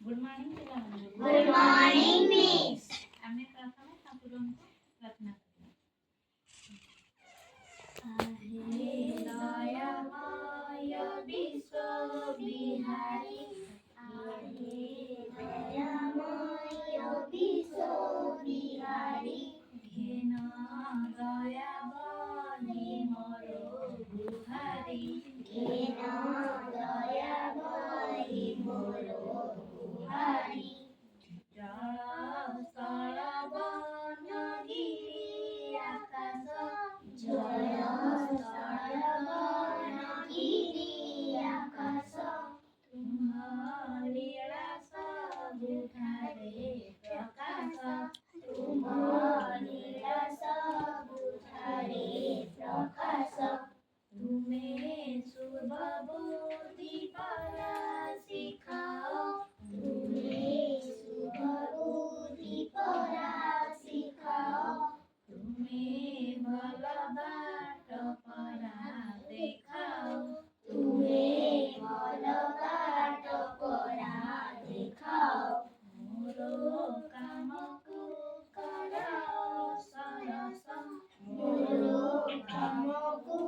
Good morning पिलाମାନେ। Good morning miss. ଆମେ ପ୍ରଥମେ ଠାକୁରଙ୍କୁ ପ୍ରାର୍ଥନା କରିବା। हे दयामय विश्व बिहारी, हे दयामय विश्व बिहारी, घेन दया बही मोरो गुहारी, घेन दया बही मोरो गुहारी। जल स्थल वन गिरि आकाश, जल स्थल वन गिरि आकाश, तुम लीला सबुठारे प्रकाश, तुम लीला सबुठारे प्रकाश। तुमे शुभ बुद्धि परा सिखाओ, तुमे शुभ बुद्धि परा सिखाओ, तुमे भल बाट परा देखाओ, तुमे भल बाट परा देखाओ। मोरो कामको कराओ सरस, मोरो कामको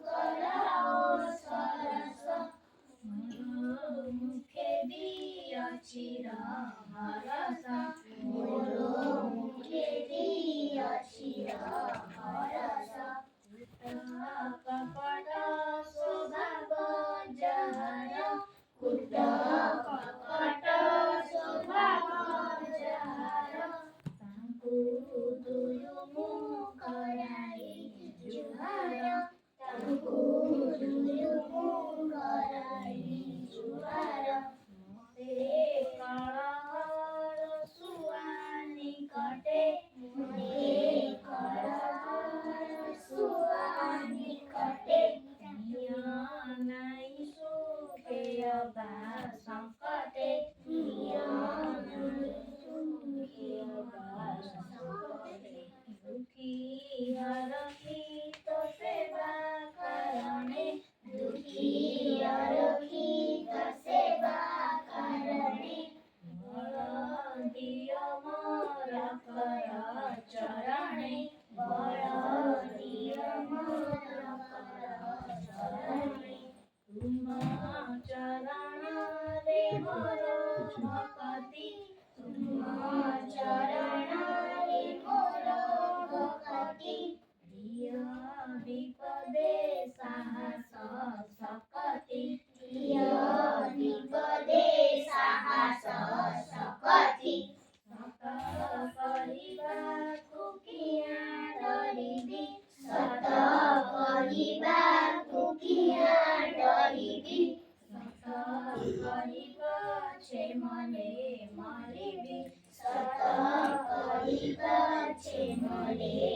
कराओ सरस, मोरो मुखे दिअचिर हरस, मोरो मुखे दिअचिर हरस। कपट स्वभाव जहर, कुट कपट स्वभाव जहर, तांकु दुयु मुख कराई जुहार, तांकु दुयु मुख कराई जुहार। मोते कलहर सुआनी कटे, मोते कलहर सुआनी कटे, नाई सुखे अबा संकटे, सुखी अबा संकटे। दुखी हरखित सेवा करणे, दुखी हरखित सेवा करणे, बल दिय मोर कर चरणे, बल दिय मोर कर चरणे। तुम चरण रे मोर भक्ति, तुम चरण रे मोर भक्ति, प्रिय विपदे साहस सकति, प्रिय विपदे साहस सकति। सत कहबाकु किया डरिबी, सत कहबाकु किया डरिबी, सत कहि पछे मले मरिबी, सत कहि पछे मले